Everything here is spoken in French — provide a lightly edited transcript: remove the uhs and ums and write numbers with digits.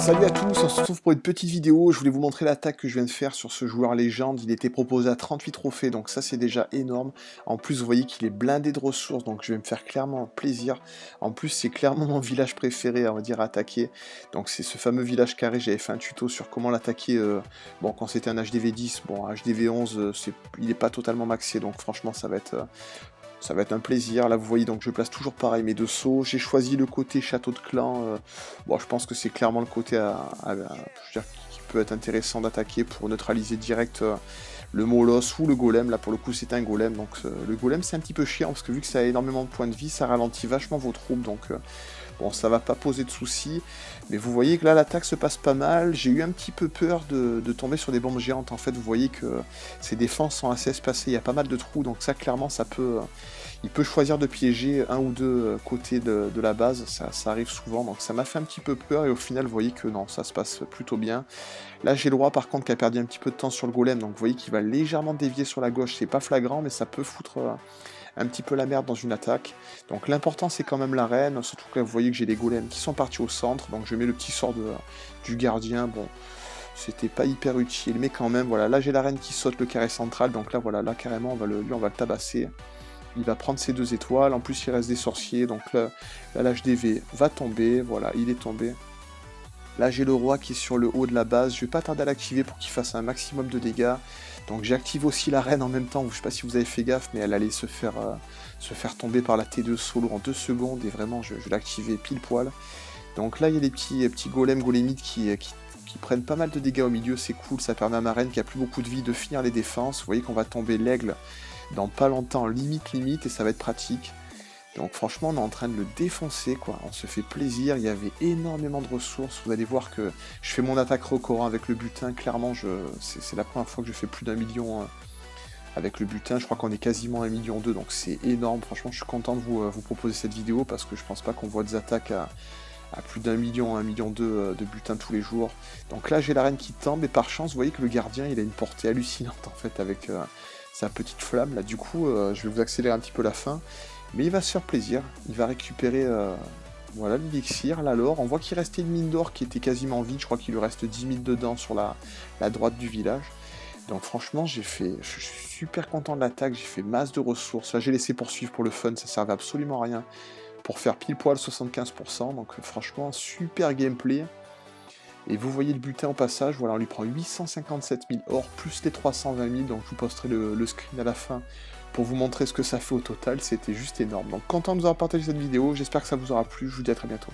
Salut à tous, on se retrouve pour une petite vidéo. Je voulais vous montrer l'attaque que je viens de faire sur ce joueur légende. Il était proposé à 38 trophées, donc ça c'est déjà énorme. En plus, vous voyez qu'il est blindé de ressources, donc je vais me faire clairement plaisir. En plus, c'est clairement mon village préféré, on va dire, à attaquer. Donc c'est ce fameux village carré, j'avais fait un tuto sur comment l'attaquer bon, quand c'était un HDV 10. Bon, HDV 11, il n'est pas totalement maxé, donc franchement, ça va être un plaisir. Là, vous voyez, donc je place toujours pareil mes deux sauts. J'ai choisi le côté château de clan. Bon, je pense que c'est clairement le côté je veux dire, qui peut être intéressant d'attaquer pour neutraliser direct le molosse ou le golem. Là, pour le coup, c'est un golem. Donc, le golem, c'est un petit peu chiant parce que vu que ça a énormément de points de vie, ça ralentit vachement vos troupes. Donc, bon, ça va pas poser de soucis. Mais vous voyez que là, l'attaque se passe pas mal. J'ai eu un petit peu peur de tomber sur des bombes géantes. En fait, vous voyez que ces défenses sont assez espacées. Il y a pas mal de trous. Donc, ça, clairement, ça peut. Il peut choisir de piéger un ou deux côtés de la base, ça arrive souvent, donc ça m'a fait un petit peu peur, et au final, vous voyez que non, ça se passe plutôt bien. Là, j'ai le roi, par contre, qui a perdu un petit peu de temps sur le golem, donc vous voyez qu'il va légèrement dévier sur la gauche, c'est pas flagrant, mais ça peut foutre un petit peu la merde dans une attaque. Donc l'important, c'est quand même la reine, surtout que là, vous voyez que j'ai les golems qui sont partis au centre, donc je mets le petit sort du gardien, bon... C'était pas hyper utile, mais quand même, voilà, là j'ai la reine qui saute le carré central, donc là, voilà, là carrément, lui, on va le tabasser. Il va prendre ses 2 étoiles, en plus il reste des sorciers, donc là l'HDV va tomber, voilà, il est tombé. Là j'ai le roi qui est sur le haut de la base, je vais pas tarder à l'activer pour qu'il fasse un maximum de dégâts. Donc j'active aussi la reine en même temps, je sais pas si vous avez fait gaffe, mais elle allait se faire tomber par la T2 solo en 2 secondes, et vraiment je l'ai activé pile poil. Donc là il y a des petits golems golémites qui prennent pas mal de dégâts au milieu, c'est cool, ça permet à ma reine qui a plus beaucoup de vie de finir les défenses. Vous voyez qu'on va tomber l'aigle dans pas longtemps, limite, et ça va être pratique. Donc franchement, on est en train de le défoncer, quoi. On se fait plaisir, il y avait énormément de ressources. Vous allez voir que je fais mon attaque record avec le butin. Clairement, c'est la première fois que je fais plus d'1 million avec le butin. Je crois qu'on est quasiment à 1,2 million, donc c'est énorme. Franchement, je suis content de vous proposer cette vidéo parce que je pense pas qu'on voit des attaques à plus d'1 million, 1,2 million de butin tous les jours. Donc là, j'ai la reine qui tombe, et par chance, vous voyez que le gardien, il a une portée hallucinante, en fait, avec sa petite flamme. Là, du coup, je vais vous accélérer un petit peu la fin. Mais il va se faire plaisir. Il va récupérer voilà, l'élixir, là, l'or. On voit qu'il restait une mine d'or qui était quasiment vide. Je crois qu'il lui reste 10 000 dedans sur la droite du village. Donc franchement, je suis super content de l'attaque. J'ai fait masse de ressources. Là, j'ai laissé poursuivre pour le fun. Ça servait absolument à rien. Pour faire pile poil 75%. Donc franchement, super gameplay. Et vous voyez le butin au passage, voilà, on lui prend 857 000 or, plus les 320 000, donc je vous posterai le screen à la fin pour vous montrer ce que ça fait au total, c'était juste énorme. Donc content de vous avoir partagé cette vidéo, j'espère que ça vous aura plu, je vous dis à très bientôt.